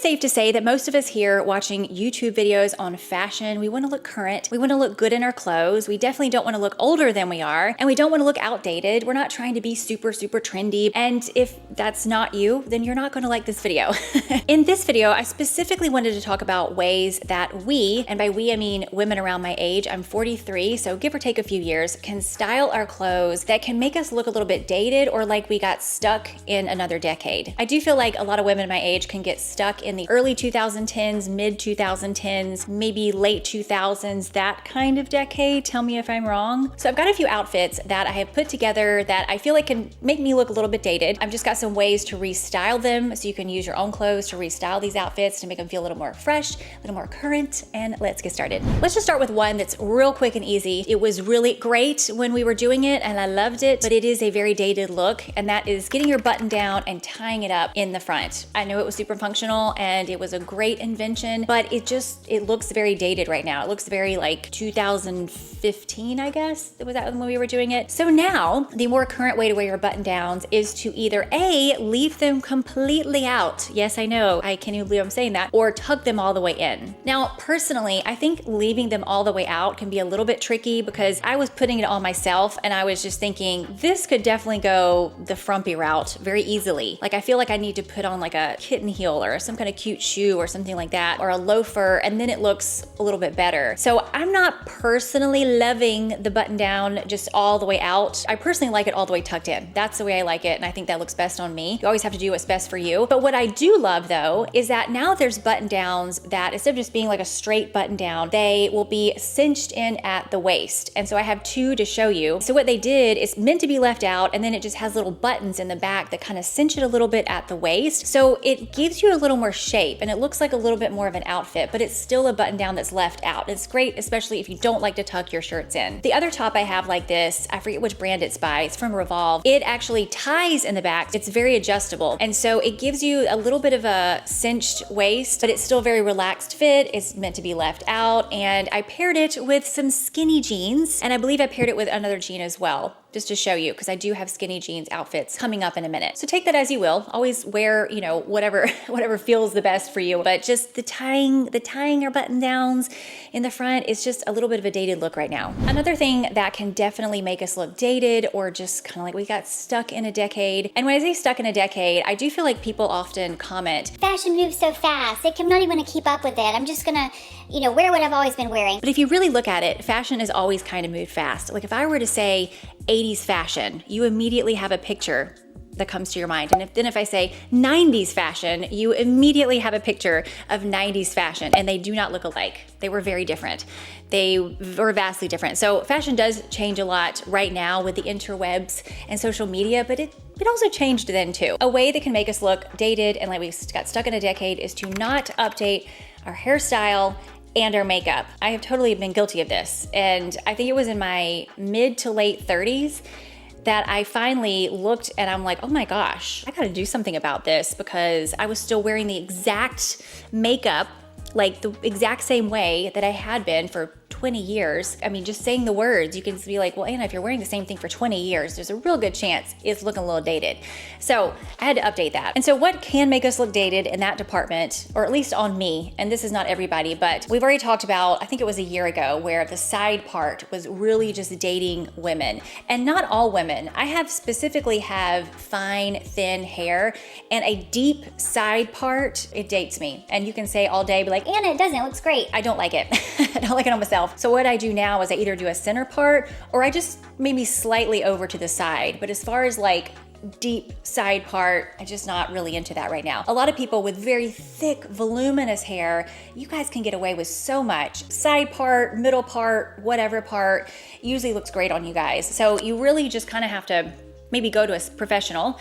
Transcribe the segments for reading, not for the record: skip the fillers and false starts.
safe to say that most of us here watching YouTube videos on fashion, we want to look current. We want to look good in our clothes. We definitely don't want to look older than we are, and we don't want to look outdated. We're not trying to be super trendy. And if that's not you, then you're not going to like this video. In this video, I specifically wanted to talk about ways that we, and by we I mean women around my age, I'm 43, so give or take a few years, can style our clothes that can make us look a little bit dated or like we got stuck in another decade. I do feel like a lot of women my age can get stuck in the early 2010s, mid 2010s, maybe late 2000s, that kind of decade. Tell me if I'm wrong. So I've got a few outfits that I have put together that I feel like can make me look a little bit dated. I've just got some ways to restyle them, so you can use your own clothes to restyle these outfits to make them feel a little more fresh, a little more current, and let's get started. Let's just start with one that's real quick and easy. It was really great when we were doing it and I loved it, but it is a very dated look, and that is getting your button down and tying it up in the front. I know it was super functional and it was a great invention, but it looks very dated right now. It looks very like 2015, I guess. Was that when we were doing it? So now the more current way to wear your button downs is to either A, leave them completely out. Yes, I know, I can't even believe I'm saying that, or tuck them all the way in. Now, personally, I think leaving them all the way out can be a little bit tricky because I was putting it on myself and I was just thinking this could definitely go the frumpy route very easily. Like I feel like I need to put on like a kitten heel or some kind of cute shoe or something like that, or a loafer, and then it looks a little bit better. So I'm not personally loving the button down just all the way out. I personally like it all the way tucked in. That's the way I like it, and I think that looks best on me. You always have to do what's best for you. But what I do love though is that now there's button downs that instead of just being like a straight button down, they will be cinched in at the waist. And so I have two to show you. So what they did is meant to be left out, and then it just has little buttons in the back that kind of cinch it a little bit at the waist. So it gives you a little more shape and it looks like a little bit more of an outfit, but it's still a button down that's left out. It's great, especially if you don't like to tuck your shirts in. The other top I have like this, I forget which brand it's by, it's from Revolve. It actually ties in the back. It's very adjustable. And so it gives you a little bit of a cinched waist, but it's still very relaxed fit. It's meant to be left out. And I paired it with some skinny jeans. And I believe I paired it with another jean as well, just to show you, because I do have skinny jeans outfits coming up in a minute. So take that as you will. Always wear, you know, whatever feels the best for you. But just the tying our button downs in the front is just a little bit of a dated look right now. Another thing that can definitely make us look dated or just kind of like we got stuck in a decade. And when I say stuck in a decade, I do feel like people often comment, fashion moves so fast, I'm not even gonna keep up with it. I'm just gonna, wear what I've always been wearing. But if you really look at it, fashion has always kind of moved fast. Like if I were to say 80s fashion, you immediately have a picture that comes to your mind. And if I say 90s fashion, you immediately have a picture of 90s fashion, and they do not look alike. They were very different. They were vastly different. So fashion does change a lot right now with the interwebs and social media, but it also changed then too. A way that can make us look dated and like we got stuck in a decade is to not update our hairstyle and our makeup. I have totally been guilty of this. And I think it was in my mid to late 30s that I finally looked and I'm like, oh my gosh, I gotta do something about this, because I was still wearing the exact makeup, like the exact same way that I had been for 20 years. I mean, just saying the words, you can be like, well, Anna, if you're wearing the same thing for 20 years, there's a real good chance it's looking a little dated. So I had to update that. And so what can make us look dated in that department, or at least on me, and this is not everybody, but we've already talked about, I think it was a year ago, where the side part was really just dating women. And not all women. I have specifically have fine, thin hair, and a deep side part, it dates me. And you can say all day, be like, Anna, it doesn't, it looks great. I don't like it. I don't like it on myself. So what I do now is I either do a center part or I just maybe slightly over to the side. But as far as like deep side part, I'm just not really into that right now. A lot of people with very thick, voluminous hair, you guys can get away with so much. Side part, middle part, whatever part, usually looks great on you guys. So you really just kind of have to maybe go to a professional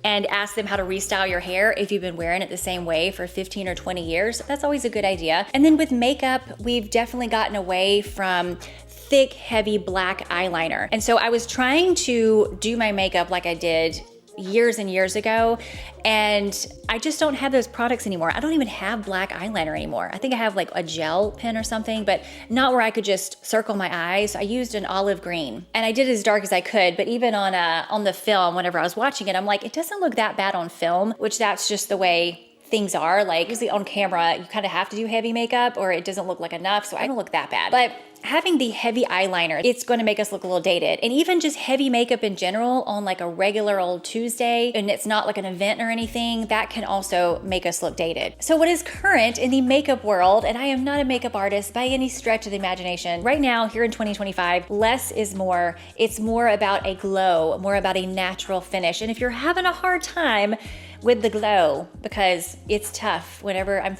and ask them how to restyle your hair if you've been wearing it the same way for 15 or 20 years. That's always a good idea. And then with makeup, we've definitely gotten away from thick, heavy black eyeliner. And so I was trying to do my makeup like I did years and years ago, and I just don't have those products anymore. I don't even have black eyeliner anymore. I think I have like a gel pen or something, but not where I could just circle my eyes. I used an olive green and I did it as dark as I could, but even on the film, whenever I was watching it, I'm like, it doesn't look that bad on film, which that's just the way things are. Like usually on camera, you kind of have to do heavy makeup or it doesn't look like enough. So I don't look that bad. But having the heavy eyeliner, it's going to make us look a little dated. And even just heavy makeup in general on like a regular old Tuesday, and it's not like an event or anything, that can also make us look dated. So what is current in the makeup world, and I am not a makeup artist by any stretch of the imagination, right now here in 2025, less is more. It's more about a glow, more about a natural finish. And if you're having a hard time with the glow, because it's tough whenever I'm,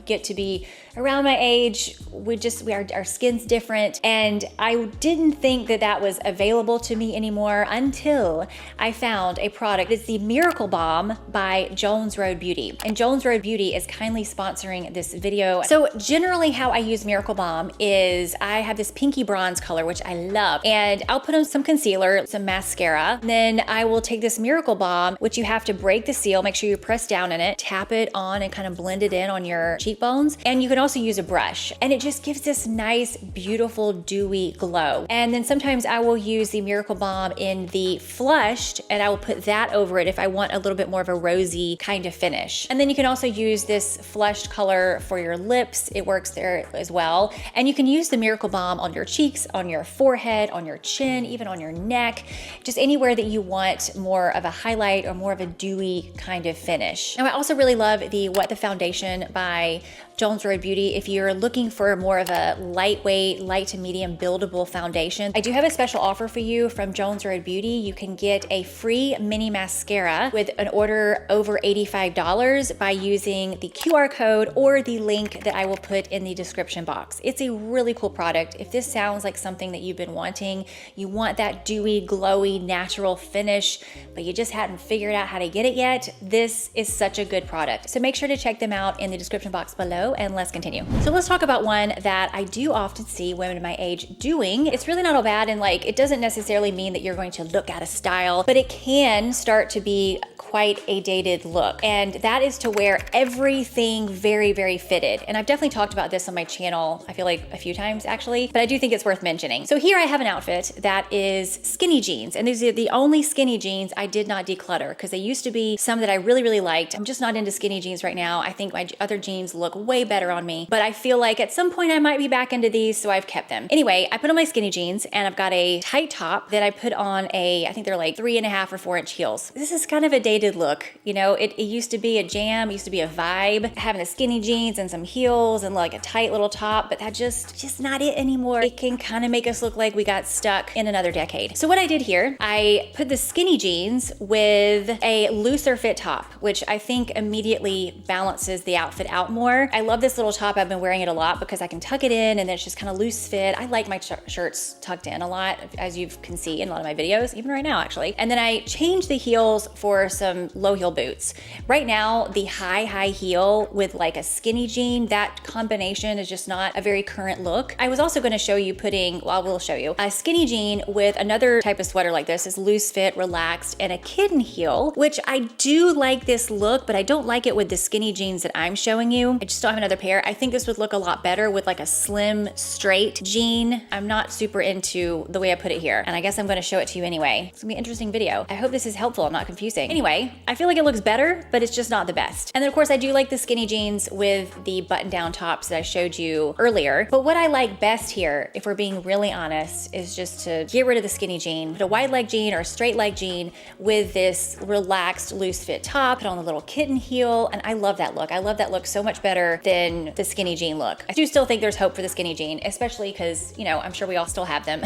get to be around my age, our skin's different. And I didn't think that that was available to me anymore until I found a product. It's the Miracle Balm by Jones Road Beauty. And Jones Road Beauty is kindly sponsoring this video. So generally how I use Miracle Balm is I have this pinky bronze color, which I love. And I'll put on some concealer, some mascara. Then I will take this Miracle Balm, which you have to break the seal, make sure you press down in it, tap it on and kind of blend it in on your cheekbones. And you can also use a brush, and it just gives this nice, beautiful, dewy glow. And then sometimes I will use the Miracle Balm in the flushed, and I will put that over it if I want a little bit more of a rosy kind of finish. And then you can also use this flushed color for your lips. It works there as well. And you can use the Miracle Balm on your cheeks, on your forehead, on your chin, even on your neck, just anywhere that you want more of a highlight or more of a dewy kind of finish. Now I also really love the What the Foundation by Jones Road Beauty. If you're looking for more of a lightweight, light to medium buildable foundation, I do have a special offer for you from Jones Road Beauty. You can get a free mini mascara with an order over $85 by using the QR code or the link that I will put in the description box. It's a really cool product. If this sounds like something that you've been wanting, you want that dewy, glowy, natural finish, but you just hadn't figured out how to get it yet, this is such a good product. So make sure to check them out in the description box below, and let's continue. So let's talk about one that I do often see women my age doing. It's really not all bad, and like it doesn't necessarily mean that you're going to look out of style, but it can start to be quite a dated look. And that is to wear everything very, very fitted. And I've definitely talked about this on my channel, I feel like a few times actually, but I do think it's worth mentioning. So here I have an outfit that is skinny jeans. And these are the only skinny jeans I did not declutter because they used to be some that I really, really liked. I'm just not into skinny jeans right now. I think my other jeans look way better on me, but I feel like at some point I might be back into these, so I've kept them. Anyway, I put on my skinny jeans and I've got a tight top that I put on I think they're like 3.5 or 4 inch heels. This is kind of a dated look. It used to be a jam, it used to be a vibe, having the skinny jeans and some heels and like a tight little top, but that just not it anymore. It can kind of make us look like we got stuck in another decade. So what I did here, I put the skinny jeans with a looser fit top, which I think immediately balances the outfit out more. I love this little top. I've been wearing it a lot because I can tuck it in and then it's just kind of loose fit. I like my shirts tucked in a lot, as you can see in a lot of my videos, even right now actually. And then I changed the heels for some low heel boots. Right now, the high heel with like a skinny jean, that combination is just not a very current look. I was also going to show you I will show you a skinny jean with another type of sweater like this. Is loose fit, relaxed, and a kitten heel, which I do like this look, but I don't like it with the skinny jeans that I'm showing you. I just don't have another pair. I think this would look a lot better with like a slim, straight jean. I'm not super into the way I put it here, and I guess I'm going to show it to you anyway. It's gonna be an interesting video. I hope this is helpful and not confusing. Anyway, I feel like it looks better, but it's just not the best. And then of course I do like the skinny jeans with the button down tops that I showed you earlier. But what I like best here, if we're being really honest, is just to get rid of the skinny jean, put a wide leg jean or a straight leg jean with this relaxed loose fit top, put on the little kitten heel, and I love that look. I love that look so much better than the skinny jean look. I do still think there's hope for the skinny jean, especially because, I'm sure we all still have them.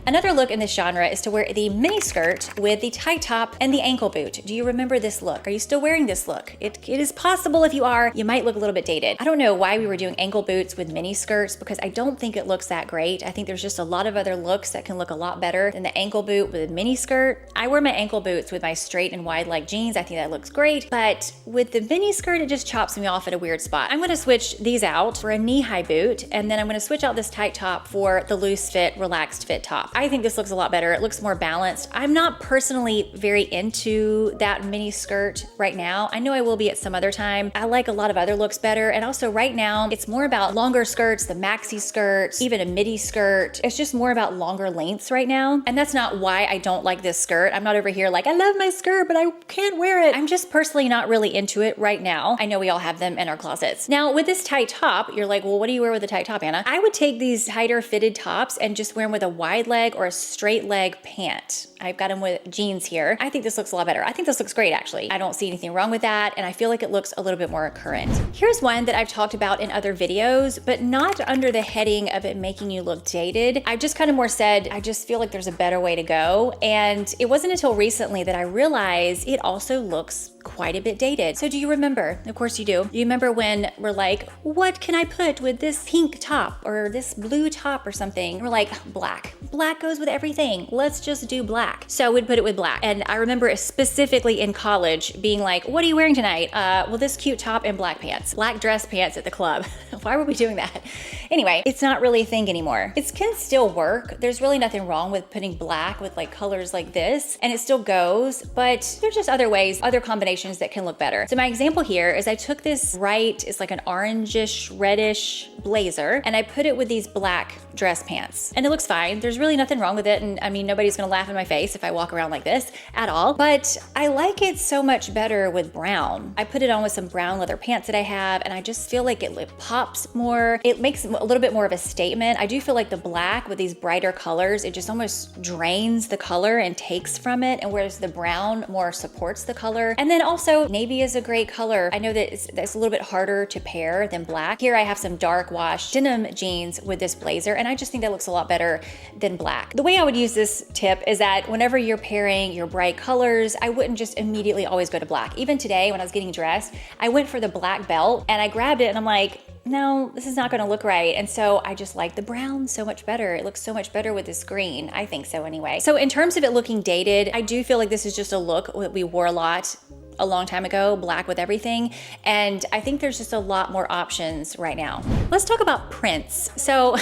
Another look in this genre is to wear the mini skirt with the tight top and the ankle boot. Do you remember this look? Are you still wearing this look? It is possible. If you are, you might look a little bit dated. I don't know why we were doing ankle boots with mini skirts because I don't think it looks that great. I think there's just a lot of other looks that can look a lot better than the ankle boot with a mini skirt. I wear my ankle boots with my straight and wide leg jeans. I think that looks great, but with the mini skirt, it just chops me off at a weird spot. I'm gonna switch these out for a knee-high boot, and then I'm gonna switch out this tight top for the loose fit, relaxed fit top. I think this looks a lot better. It looks more balanced. I'm not personally very into that mini skirt right now. I know I will be at some other time. I like a lot of other looks better. And also right now, it's more about longer skirts, the maxi skirts, even a midi skirt. It's just more about longer lengths right now. And that's not why I don't like this skirt. I'm not over here like, I love my skirt, but I can't wear it. I'm just personally not really into it right now. I know we all have them in our closets. Now with this tight top, you're like, well, what do you wear with a tight top, Anna? I would take these tighter fitted tops and just wear them with a wide leg or a straight leg pant. I've got them with jeans here. I think this looks a lot better. I think this looks great actually. I don't see anything wrong with that, and I feel like it looks a little bit more current. Here's one that I've talked about in other videos, but not under the heading of it making you look dated. I've just kind of more said, I just feel like there's a better way to go. And it wasn't until recently that I realized it also looks quite a bit dated. So do you remember? Of course you do. You remember when we're like, what can I put with this pink top or this blue top or something? We're like, black. Black goes with everything. Let's just do black. So we'd put it with black. And I remember specifically in college being like, what are you wearing tonight? Well, this cute top and black pants. Black dress pants at the club. Why were we doing that? Anyway, it's not really a thing anymore. It can still work. There's really nothing wrong with putting black with like colors like this, and it still goes, but there's just other ways, other combinations that can look better. So my example here is I took this it's like an orangish, reddish blazer, and I put it with these black dress pants, and it looks fine. There's really nothing wrong with it. And I mean, nobody's gonna laugh in my face if I walk around like this at all, but I like it so much better with brown. I put it on with some brown leather pants that I have, and I just feel like it pops more. It makes a little bit more of a statement. I do feel like the black with these brighter colors, it just almost drains the color and takes from it, and whereas the brown more supports the color. And then also navy is a great color. I know that it's a little bit harder to pair than black. Here I have some dark wash denim jeans with this blazer, and I just think that looks a lot better than black. The way I would use this tip is that whenever you're pairing your bright colors, I wouldn't just immediately always go to black. Even today when I was getting dressed, I went for the black belt and I grabbed it and I'm like, no, this is not gonna look right. And so I just like the brown so much better. It looks so much better with this green. I think so anyway. So in terms of it looking dated, I do feel like this is just a look that we wore a long time ago, black with everything. And I think there's just a lot more options right now. Let's talk about prints. So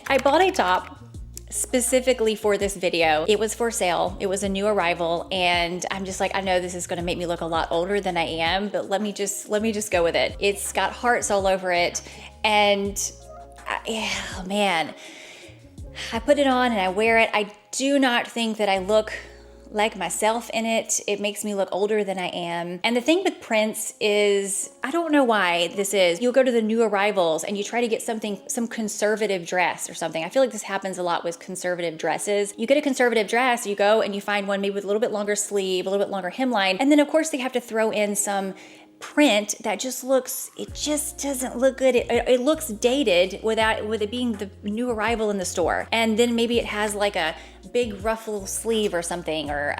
I bought a top specifically for this video. It was for sale. It was a new arrival, and I'm just like, I know this is gonna make me look a lot older than I am, but let me just go with it. It's got hearts all over it, and yeah, man, I put it on and I wear it. I do not think that I look like myself in it. It makes me look older than I am. And the thing with prints is, I don't know why this is, you'll go to the new arrivals and you try to get some conservative dress or something. I feel like this happens a lot with conservative dresses. You get a conservative dress, you go and you find one maybe with a little bit longer sleeve, a little bit longer hemline, and then of course they have to throw in some print that just looks, it just doesn't look good. It looks dated with it being the new arrival in the store. And then maybe it has like a big ruffle sleeve or something, or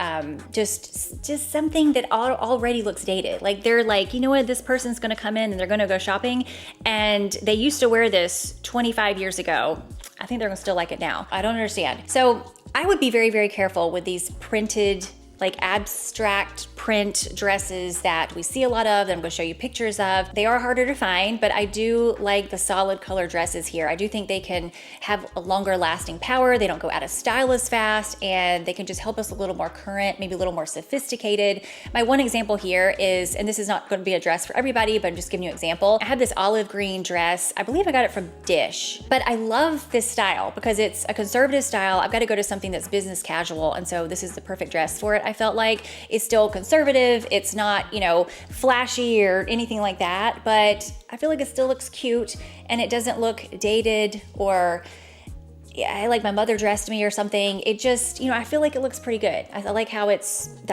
just something that already looks dated. Like they're like, you know what, this person's gonna come in and they're gonna go shopping, and they used to wear this 25 years ago. I think they're gonna still like it now. I don't understand. So I would be very, very careful with these printed, like abstract print dresses that we see a lot of, that I'm gonna show you pictures of. They are harder to find, but I do like the solid color dresses here. I do think they can have a longer lasting power. They don't go out of style as fast, and they can just help us a little more current, maybe a little more sophisticated. My one example here is, and this is not gonna be a dress for everybody, but I'm just giving you an example. I have this olive green dress. I believe I got it from Dish, but I love this style because it's a conservative style. I've got to go to something that's business casual, and so this is the perfect dress for it. I felt like it's still conservative. It's not, you know, flashy or anything like that, but I feel like it still looks cute and it doesn't look dated or like my mother dressed me or something. It just, you know, I feel like it looks pretty good. I like how I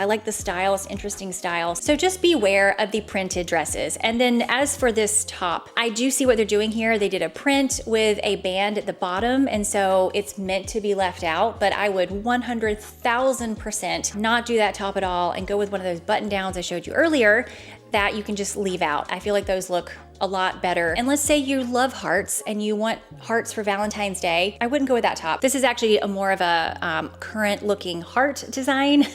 like the style, it's interesting style. So just beware of the printed dresses. And then as for this top, I do see what they're doing here. They did a print with a band at the bottom, and so it's meant to be left out, but I would 100,000% not do that top at all and go with one of those button downs I showed you earlier that you can just leave out. I feel like those look a lot better. And let's say you love hearts and you want hearts for Valentine's Day, I wouldn't go with that top. This is actually a more of a current looking heart design.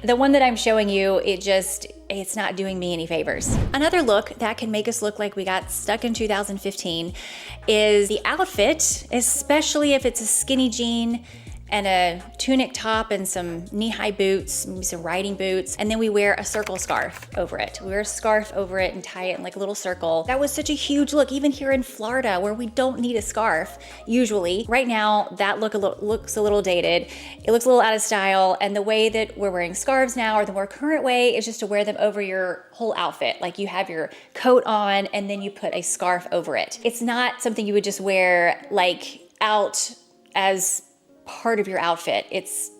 The one that I'm showing you, it's not doing me any favors. Another look that can make us look like we got stuck in 2015 is the outfit, especially if it's a skinny jean and a tunic top and some knee-high boots, maybe some riding boots, and then we wear a circle scarf over it. We wear a scarf over it and tie it in like a little circle. That was such a huge look, even here in Florida where we don't need a scarf usually. Right now, that look looks a little dated. It looks a little out of style, and the way that we're wearing scarves now, or the more current way, is just to wear them over your whole outfit. Like you have your coat on and then you put a scarf over it. It's not something you would just wear like out as part of your outfit. It's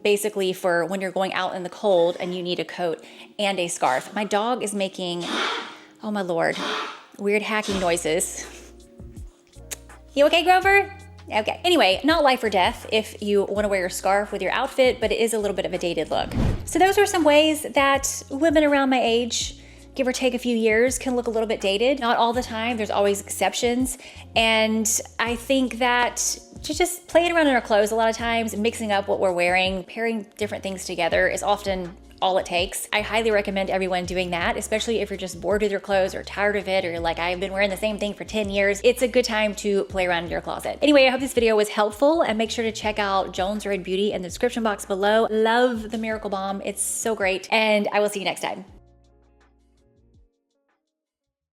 basically for when you're going out in the cold and you need a coat and a scarf. My dog is making, oh my Lord, weird hacking noises. You okay, Grover? Okay. Anyway, not life or death if you want to wear your scarf with your outfit, but it is a little bit of a dated look. So those are some ways that women around my age, give or take a few years, can look a little bit dated. Not all the time, there's always exceptions. And I think that to just playing around in our clothes a lot of times, mixing up what we're wearing, pairing different things together is often all it takes. I highly recommend everyone doing that, especially if you're just bored with your clothes or tired of it, or you're like, I've been wearing the same thing for 10 years. It's a good time to play around in your closet. Anyway, I hope this video was helpful, and make sure to check out Jones Red Beauty in the description box below. Love the Miracle Balm. It's so great, and I will see you next time.